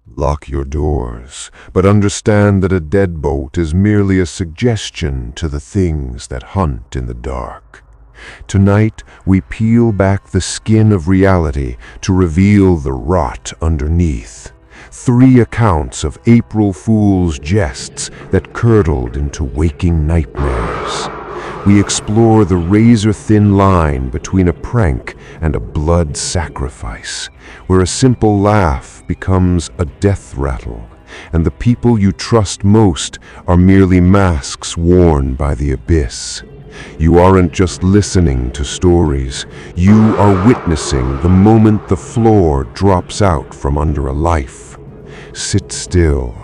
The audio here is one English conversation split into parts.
Lock your doors, but understand that a deadbolt is merely a suggestion to the things that hunt in the dark. Tonight, we peel back the skin of reality to reveal the rot underneath. 3 accounts of April Fool's jests that curdled into waking nightmares. We explore the razor-thin line between a prank and a blood sacrifice, where a simple laugh becomes a death rattle, and the people you trust most are merely masks worn by the abyss. You aren't just listening to stories, you are witnessing the moment the floor drops out from under a life. Sit still,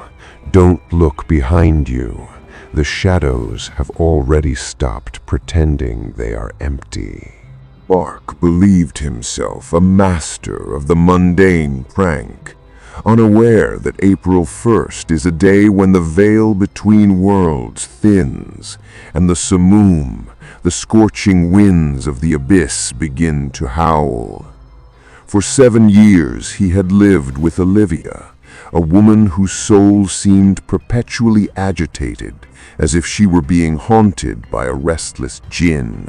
don't look behind you. The shadows have already stopped pretending they are empty. Mark believed himself a master of the mundane prank, unaware that April 1st is a day when the veil between worlds thins, and the simoom, the scorching winds of the abyss, begin to howl. For 7 years he had lived with Olivia, a woman whose soul seemed perpetually agitated, as if she were being haunted by a restless jinn.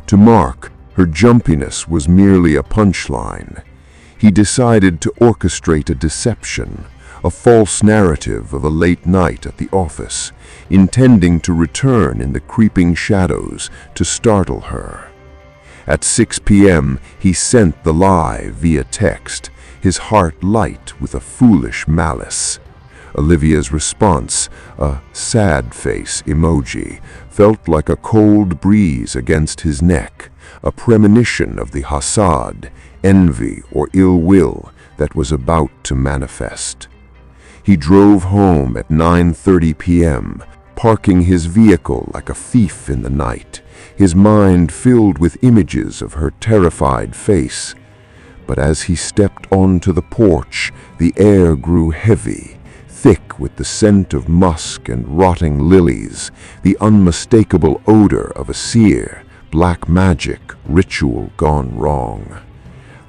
To Mark, her jumpiness was merely a punchline. He decided to orchestrate a deception, a false narrative of a late night at the office, intending to return in the creeping shadows to startle her. At 6 p.m., he sent the lie via text, his heart light with a foolish malice. Olivia's response, a sad face emoji, felt like a cold breeze against his neck, a premonition of the hasad, envy or ill will that was about to manifest. He drove home at 9:30 p.m., parking his vehicle like a thief in the night, his mind filled with images of her terrified face. But as he stepped onto the porch, the air grew heavy, thick with the scent of musk and rotting lilies, the unmistakable odor of a seer, black magic, ritual gone wrong.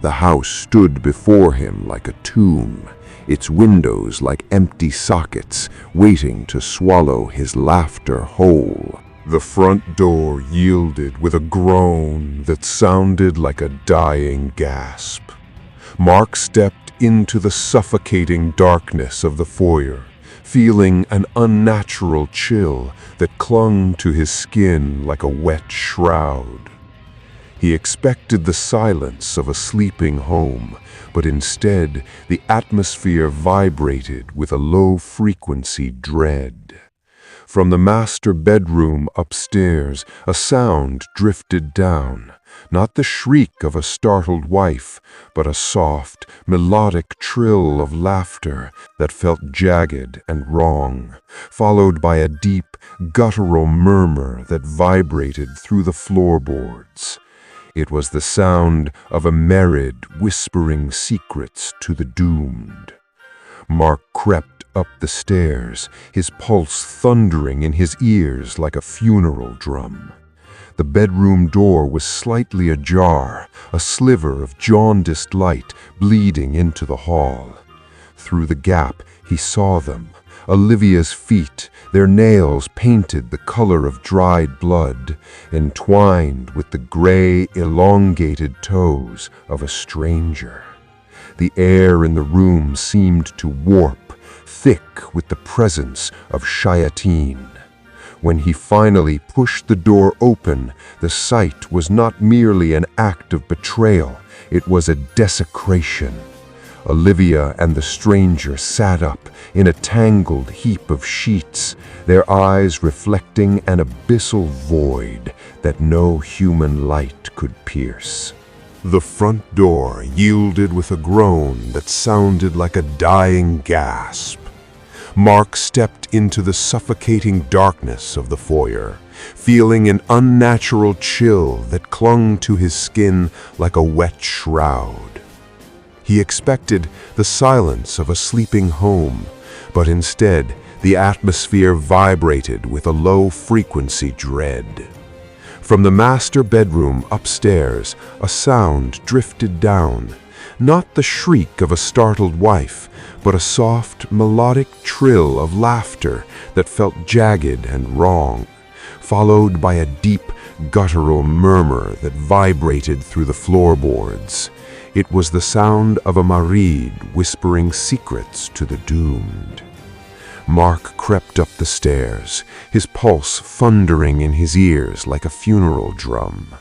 The house stood before him like a tomb, its windows like empty sockets, waiting to swallow his laughter whole. The front door yielded with a groan that sounded like a dying gasp. Mark stepped into the suffocating darkness of the foyer, feeling an unnatural chill that clung to his skin like a wet shroud. He expected the silence of a sleeping home, but instead the atmosphere vibrated with a low-frequency dread. From the master bedroom upstairs, a sound drifted down, not the shriek of a startled wife, but a soft, melodic trill of laughter that felt jagged and wrong, followed by a deep, guttural murmur that vibrated through the floorboards. It was the sound of a Merid whispering secrets to the doomed. Mark crept up the stairs, his pulse thundering in his ears like a funeral drum. The bedroom door was slightly ajar, a sliver of jaundiced light bleeding into the hall. Through the gap, he saw them, Olivia's feet, their nails painted the color of dried blood, entwined with the gray, elongated toes of a stranger. The air in the room seemed to warp, thick with the presence of shayateen. When he finally pushed the door open, the sight was not merely an act of betrayal, it was a desecration. Olivia and the stranger sat up in a tangled heap of sheets, their eyes reflecting an abyssal void that no human light could pierce. The front door yielded with a groan that sounded like a dying gasp. Mark stepped into the suffocating darkness of the foyer, feeling an unnatural chill that clung to his skin like a wet shroud. He expected the silence of a sleeping home, but instead the atmosphere vibrated with a low-frequency dread. From the master bedroom upstairs, a sound drifted down, not the shriek of a startled wife, but a soft, melodic trill of laughter that felt jagged and wrong, followed by a deep, guttural murmur that vibrated through the floorboards. It was the sound of a Marid whispering secrets to the doomed. Mark crept up the stairs, his pulse thundering in his ears like a funeral drum.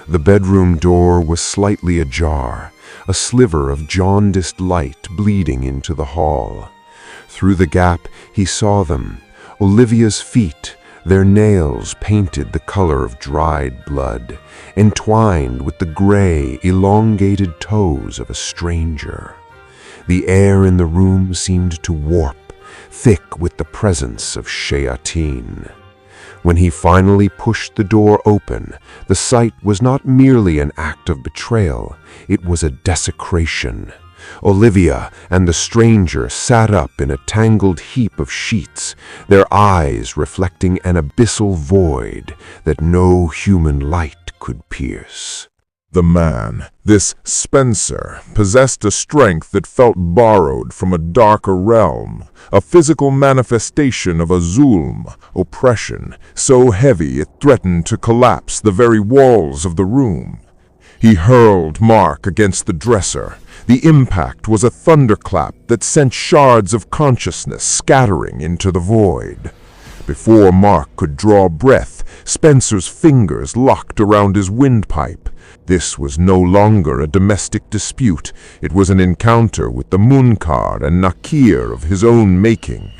The bedroom door was slightly ajar, a sliver of jaundiced light bleeding into the hall. Through the gap he saw them, Olivia's feet, their nails painted the color of dried blood, entwined with the gray, elongated toes of a stranger. The air in the room seemed to warp, thick with the presence of Shayateen. When he finally pushed the door open, the sight was not merely an act of betrayal, it was a desecration. Olivia and the stranger sat up in a tangled heap of sheets, their eyes reflecting an abyssal void that no human light could pierce. The man, this Spencer, possessed a strength that felt borrowed from a darker realm, a physical manifestation of a zulm, oppression, so heavy it threatened to collapse the very walls of the room. He hurled Mark against the dresser. The impact was a thunderclap that sent shards of consciousness scattering into the void. Before Mark could draw breath, Spencer's fingers locked around his windpipe. This was no longer a domestic dispute. It was an encounter with the Munkar and Nakir of his own making.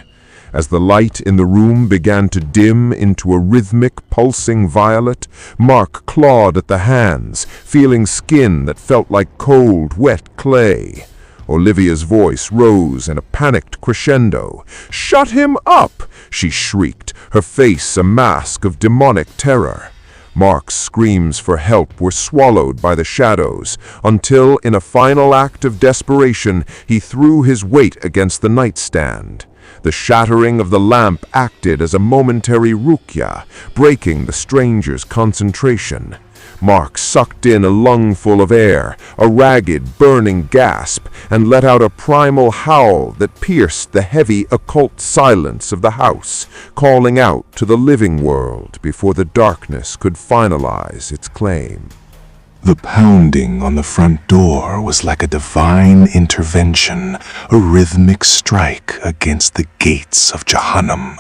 As the light in the room began to dim into a rhythmic, pulsing violet, Mark clawed at the hands, feeling skin that felt like cold, wet clay. Olivia's voice rose in a panicked crescendo. "Shut him up!" she shrieked, her face a mask of demonic terror. Mark's screams for help were swallowed by the shadows, until, in a final act of desperation, he threw his weight against the nightstand. The shattering of the lamp acted as a momentary ruqya, breaking the stranger's concentration. Mark sucked in a lungful of air, a ragged, burning gasp, and let out a primal howl that pierced the heavy, occult silence of the house, calling out to the living world before the darkness could finalize its claim. The pounding on the front door was like a divine intervention, a rhythmic strike against the gates of Jahannam.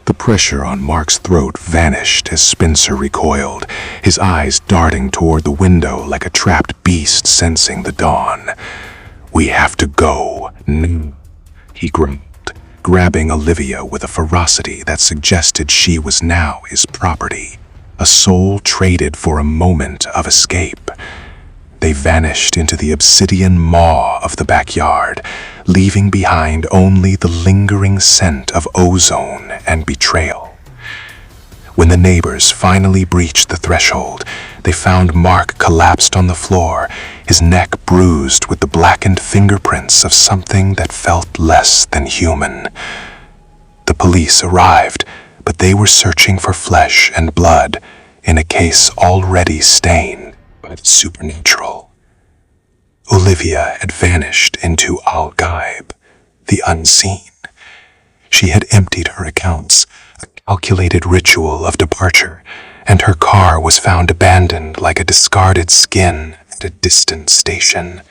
The pressure on Mark's throat vanished as Spencer recoiled, his eyes darting toward the window like a trapped beast sensing the dawn. "We have to go now," he grumbled, grabbing Olivia with a ferocity that suggested she was now his property, a soul traded for a moment of escape. They vanished into the obsidian maw of the backyard, leaving behind only the lingering scent of ozone and betrayal. When the neighbors finally breached the threshold, they found Mark collapsed on the floor, his neck bruised with the blackened fingerprints of something that felt less than human. The police arrived, but they were searching for flesh and blood in a case already stained by the supernatural. Olivia had vanished into Al-Ghaib, the unseen. She had emptied her accounts, a calculated ritual of departure, and her car was found abandoned like a discarded skin at a distant station.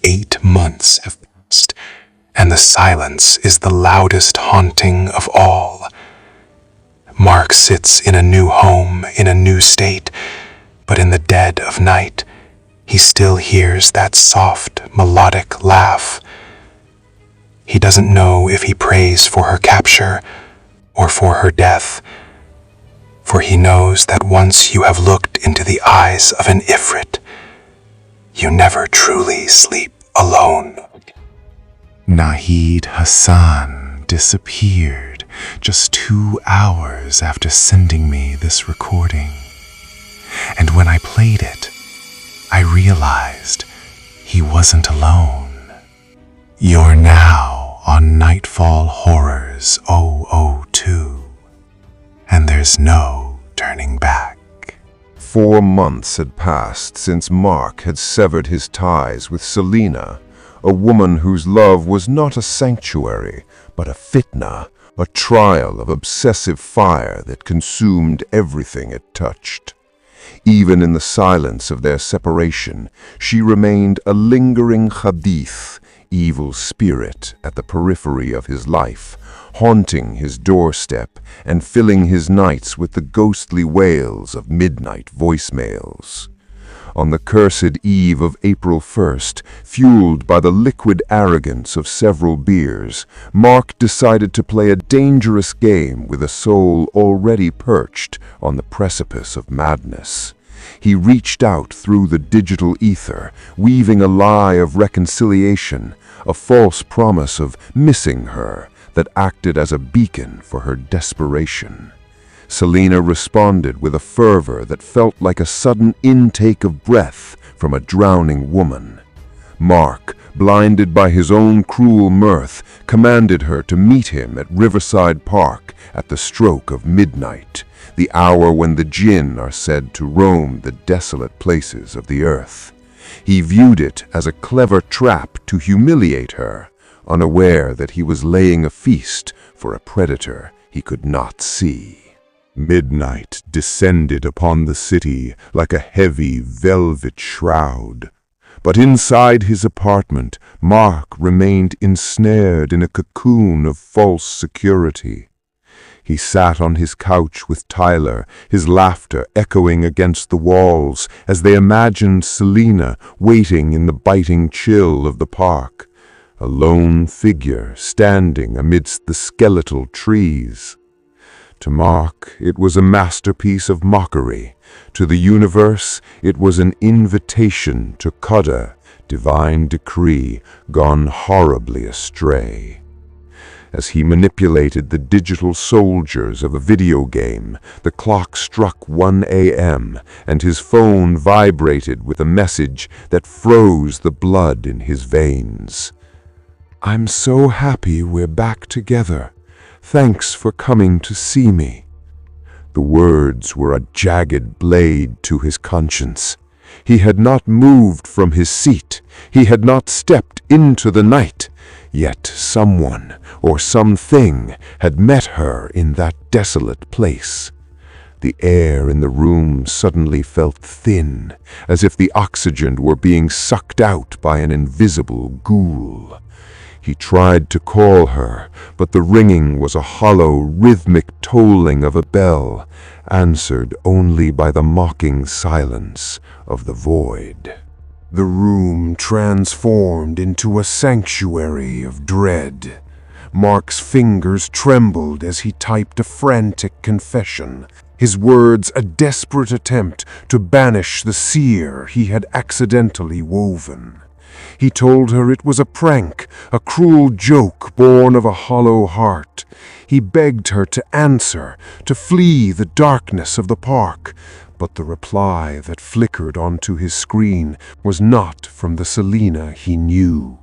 8 months have passed, and the silence is the loudest haunting of all. Mark sits in a new home, in a new state, but in the dead of night, he still hears that soft, melodic laugh. He doesn't know if he prays for her capture or for her death, for he knows that once you have looked into the eyes of an Ifrit, you never truly sleep alone. Nahid Hassan disappeared just 2 hours after sending me this recording. And when I played it, I realized he wasn't alone. You're now on Nightfall Horrors 002, and there's no turning back. 4 months had passed since Mark had severed his ties with Selena, a woman whose love was not a sanctuary, but a fitna, a trial of obsessive fire that consumed everything it touched. Even in the silence of their separation, she remained a lingering hadith, evil spirit at the periphery of his life, haunting his doorstep and filling his nights with the ghostly wails of midnight voicemails. On the cursed eve of April 1st, fueled by the liquid arrogance of several beers, Mark decided to play a dangerous game with a soul already perched on the precipice of madness. He reached out through the digital ether, weaving a lie of reconciliation, a false promise of missing her that acted as a beacon for her desperation. Selena responded with a fervor that felt like a sudden intake of breath from a drowning woman. Mark, blinded by his own cruel mirth, commanded her to meet him at Riverside Park at the stroke of midnight, the hour when the jinn are said to roam the desolate places of the earth. He viewed it as a clever trap to humiliate her, unaware that he was laying a feast for a predator he could not see. Midnight descended upon the city like a heavy velvet shroud. But inside his apartment, Mark remained ensnared in a cocoon of false security. He sat on his couch with Tyler, his laughter echoing against the walls as they imagined Selena waiting in the biting chill of the park, a lone figure standing amidst the skeletal trees. To Mark, it was a masterpiece of mockery. To the universe, it was an invitation to Qadr, divine decree, gone horribly astray. As he manipulated the digital soldiers of a video game, the clock struck 1 a.m., and his phone vibrated with a message that froze the blood in his veins. "I'm so happy we're back together. Thanks for coming to see me." The words were a jagged blade to his conscience. He had not moved from his seat. He had not stepped into the night. Yet someone or something had met her in that desolate place. The air in the room suddenly felt thin, as if the oxygen were being sucked out by an invisible ghoul. He tried to call her, but the ringing was a hollow, rhythmic tolling of a bell, answered only by the mocking silence of the void. The room transformed into a sanctuary of dread. Mark's fingers trembled as he typed a frantic confession, his words a desperate attempt to banish the seer he had accidentally woven. He told her it was a prank, a cruel joke born of a hollow heart. He begged her to answer, to flee the darkness of the park. But the reply that flickered onto his screen was not from the Selena he knew.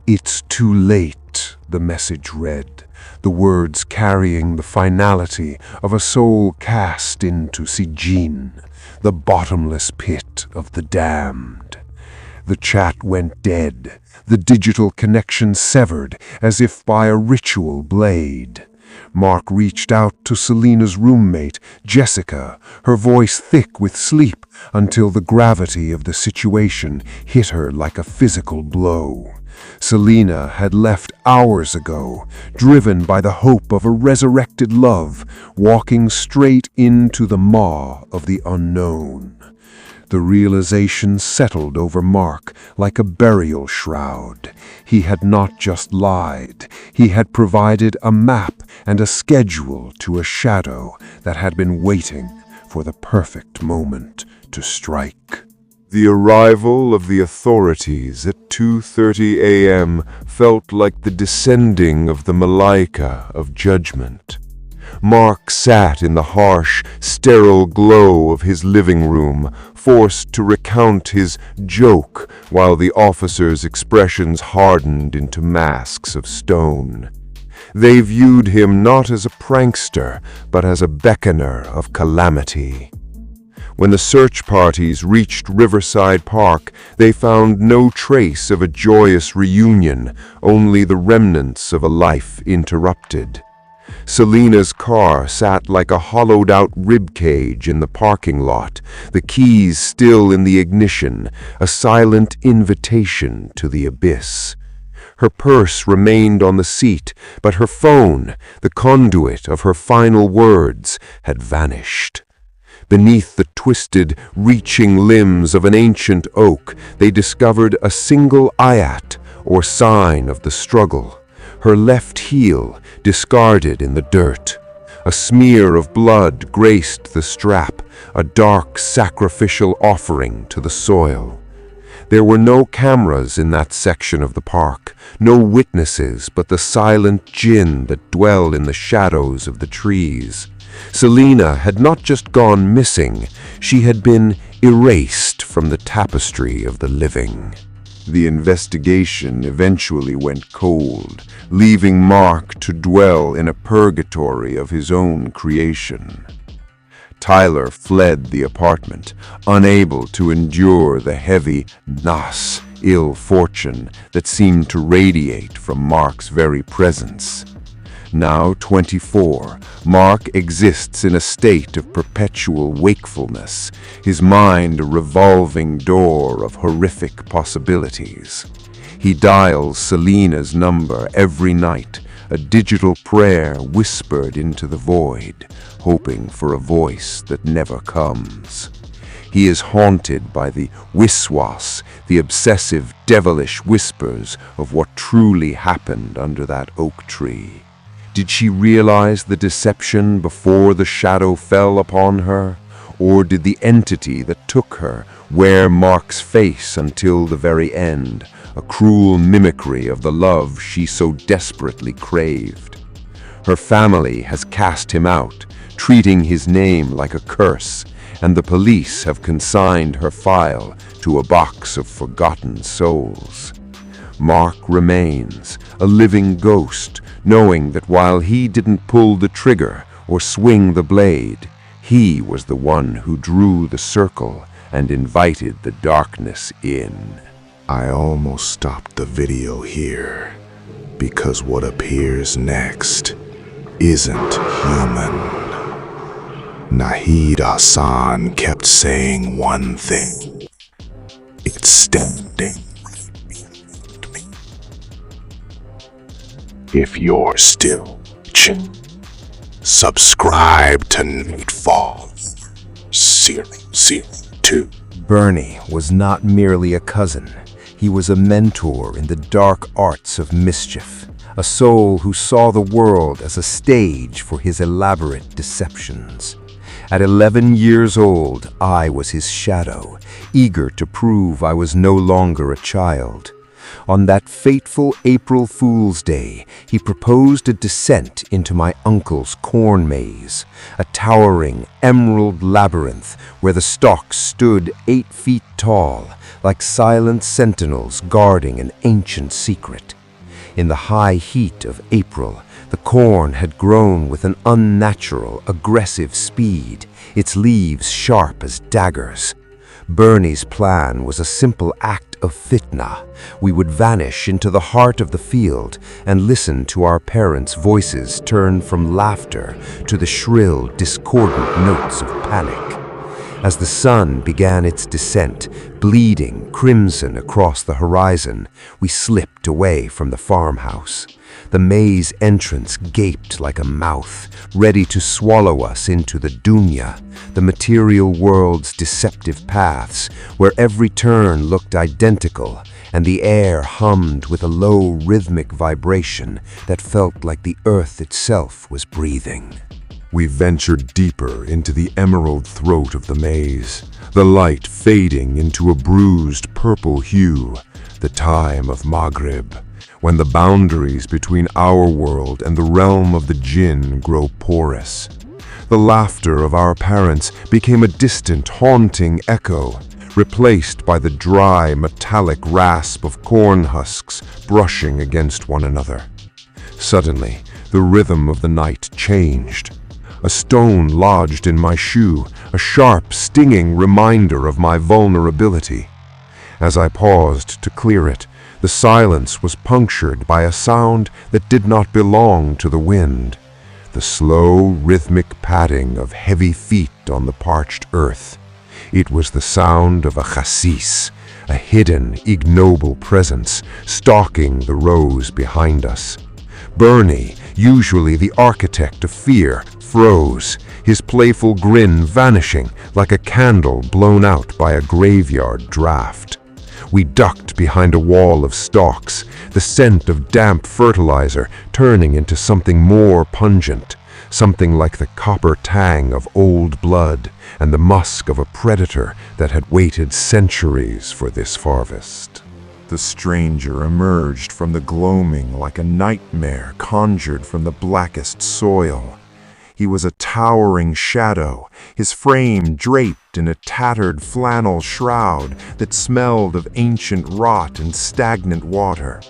"It's too late," the message read, the words carrying the finality of a soul cast into Sijin, the bottomless pit of the damned. The chat went dead, the digital connection severed as if by a ritual blade. Mark reached out to Selena's roommate, Jessica, her voice thick with sleep, until the gravity of the situation hit her like a physical blow. Selena had left hours ago, driven by the hope of a resurrected love, walking straight into the maw of the unknown. The realization settled over Mark like a burial shroud. He had not just lied. He had provided a map and a schedule to a shadow that had been waiting for the perfect moment to strike. The arrival of the authorities at 2:30 a.m. felt like the descending of the Malaika of judgment. Mark sat in the harsh, sterile glow of his living room, forced to recount his joke while the officers' expressions hardened into masks of stone. They viewed him not as a prankster, but as a beckoner of calamity. When the search parties reached Riverside Park, they found no trace of a joyous reunion, only the remnants of a life interrupted. Selena's car sat like a hollowed-out ribcage in the parking lot, the keys still in the ignition, a silent invitation to the abyss. Her purse remained on the seat, but her phone, the conduit of her final words, had vanished. Beneath the twisted, reaching limbs of an ancient oak, they discovered a single ayat, or sign of the struggle. Her left heel, discarded in the dirt. A smear of blood graced the strap, a dark sacrificial offering to the soil. There were no cameras in that section of the park, no witnesses but the silent jinn that dwell in the shadows of the trees. Selena had not just gone missing, she had been erased from the tapestry of the living. The investigation eventually went cold, leaving Mark to dwell in a purgatory of his own creation. Tyler fled the apartment, unable to endure the heavy ill fortune that seemed to radiate from Mark's very presence. Now 24, Mark exists in a state of perpetual wakefulness, his mind a revolving door of horrific possibilities. He dials Selena's number every night, a digital prayer whispered into the void, hoping for a voice that never comes. He is haunted by the wiswas, the obsessive, devilish whispers of what truly happened under that oak tree. Did she realize the deception before the shadow fell upon her? Or did the entity that took her wear Mark's face until the very end, a cruel mimicry of the love she so desperately craved? Her family has cast him out, treating his name like a curse, and the police have consigned her file to a box of forgotten souls. Mark remains, a living ghost, knowing that while he didn't pull the trigger or swing the blade, he was the one who drew the circle and invited the darkness in. I almost stopped the video here, because what appears next isn't human. Nahid Hassan kept saying one thing. It's standing right behind me. If you're still watching, subscribe to Nightfall Series 2. Bernie was not merely a cousin. He was a mentor in the dark arts of mischief, a soul who saw the world as a stage for his elaborate deceptions. At 11 years old, I was his shadow, eager to prove I was no longer a child. On that fateful April Fool's Day, he proposed a descent into my uncle's corn maze, a towering emerald labyrinth where the stalks stood 8 feet tall, like silent sentinels guarding an ancient secret. In the high heat of April, the corn had grown with an unnatural, aggressive speed, its leaves sharp as daggers. Bernie's plan was a simple act of fitna. We would vanish into the heart of the field and listen to our parents' voices turn from laughter to the shrill, discordant notes of panic. As the sun began its descent, bleeding crimson across the horizon, we slipped away from the farmhouse. The maze entrance gaped like a mouth, ready to swallow us into the dunya, the material world's deceptive paths, where every turn looked identical, and the air hummed with a low rhythmic vibration that felt like the earth itself was breathing. We ventured deeper into the emerald throat of the maze, the light fading into a bruised purple hue, the time of Maghrib, when the boundaries between our world and the realm of the jinn grow porous. The laughter of our parents became a distant, haunting echo, replaced by the dry, metallic rasp of corn husks brushing against one another. Suddenly, the rhythm of the night changed. A stone lodged in my shoe, a sharp, stinging reminder of my vulnerability. As I paused to clear it, the silence was punctured by a sound that did not belong to the wind, the slow, rhythmic padding of heavy feet on the parched earth. It was the sound of a chassis, a hidden, ignoble presence, stalking the rows behind us. Bernie, usually the architect of fear, froze, his playful grin vanishing like a candle blown out by a graveyard draft. We ducked behind a wall of stalks, the scent of damp fertilizer turning into something more pungent, something like the copper tang of old blood and the musk of a predator that had waited centuries for this harvest. The stranger emerged from the gloaming like a nightmare conjured from the blackest soil. He was a towering shadow, his frame draped in a tattered flannel shroud that smelled of ancient rot and stagnant water.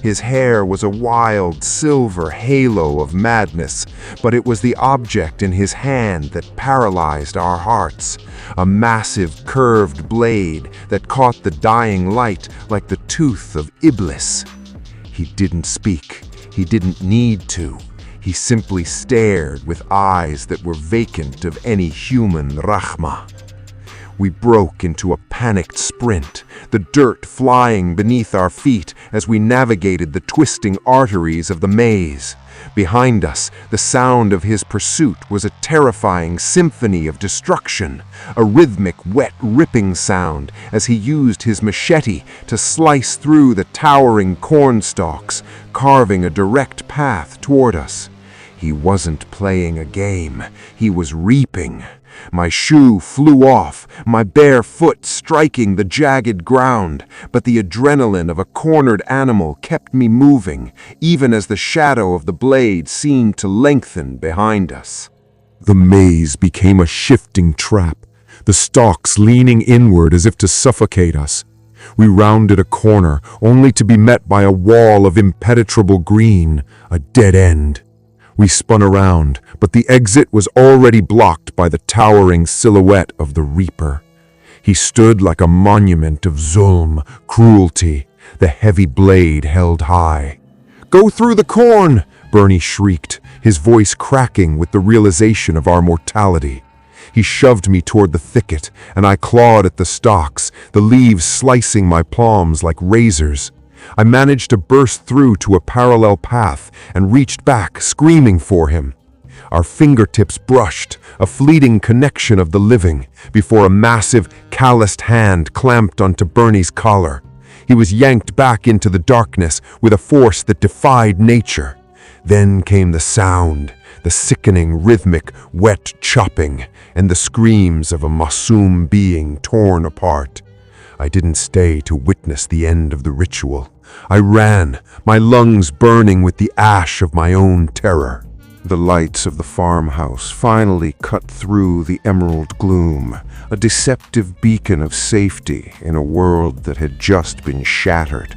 His hair was a wild silver halo of madness, but it was the object in his hand that paralyzed our hearts, a massive curved blade that caught the dying light like the tooth of Iblis. He didn't speak, he didn't need to. He simply stared with eyes that were vacant of any human rahmah. We broke into a panicked sprint, the dirt flying beneath our feet as we navigated the twisting arteries of the maze. Behind us, the sound of his pursuit was a terrifying symphony of destruction, a rhythmic, wet, ripping sound as he used his machete to slice through the towering corn stalks, carving a direct path toward us. He wasn't playing a game, he was reaping. My shoe flew off, my bare foot striking the jagged ground, but the adrenaline of a cornered animal kept me moving, even as the shadow of the blade seemed to lengthen behind us. The maze became a shifting trap, the stalks leaning inward as if to suffocate us. We rounded a corner, only to be met by a wall of impenetrable green, a dead end. We spun around, but the exit was already blocked by the towering silhouette of the Reaper. He stood like a monument of zulm, cruelty, the heavy blade held high. "Go through the corn!" Bernie shrieked, his voice cracking with the realization of our mortality. He shoved me toward the thicket, and I clawed at the stalks, the leaves slicing my palms like razors. I managed to burst through to a parallel path and reached back, screaming for him. Our fingertips brushed, a fleeting connection of the living, before a massive, calloused hand clamped onto Bernie's collar. He was yanked back into the darkness with a force that defied nature. Then came the sound, the sickening, rhythmic, wet chopping, and the screams of a masoom being torn apart. I didn't stay to witness the end of the ritual. I ran, my lungs burning with the ash of my own terror. The lights of the farmhouse finally cut through the emerald gloom, a deceptive beacon of safety in a world that had just been shattered.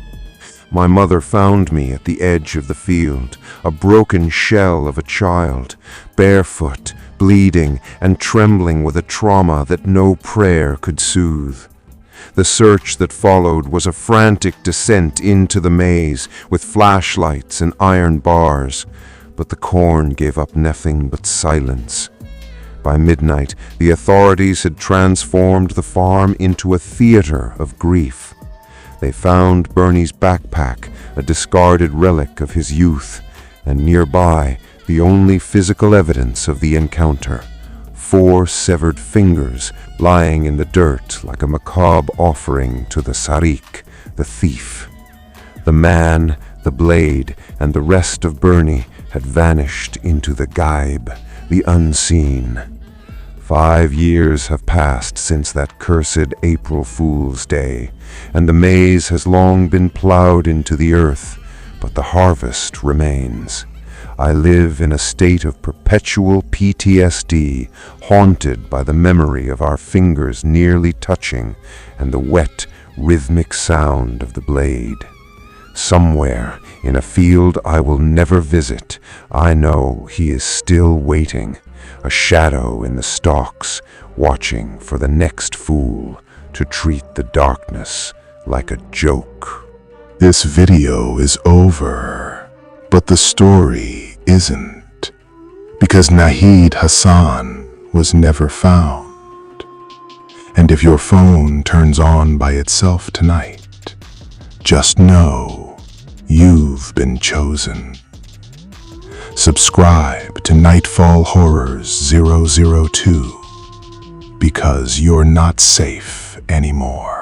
My mother found me at the edge of the field, a broken shell of a child, barefoot, bleeding, and trembling with a trauma that no prayer could soothe. The search that followed was a frantic descent into the maze with flashlights and iron bars, but the corn gave up nothing but silence. By midnight, the authorities had transformed the farm into a theater of grief. They found Bernie's backpack, a discarded relic of his youth, and nearby, the only physical evidence of the encounter. 4 severed fingers lying in the dirt like a macabre offering to the Sariq, the thief. The man, the blade, and the rest of Bernie had vanished into the Gaib, the unseen. 5 years have passed since that cursed April Fool's Day, and the maze has long been plowed into the earth, but the harvest remains. I live in a state of perpetual PTSD, haunted by the memory of our fingers nearly touching and the wet, rhythmic sound of the blade. Somewhere, in a field I will never visit, I know he is still waiting, a shadow in the stalks, watching for the next fool to treat the darkness like a joke. This video is over, but the story isn't, because Nahid Hassan was never found. And if your phone turns on by itself tonight, just know you've been chosen. Subscribe to Nightfall Horrors 002, because you're not safe anymore.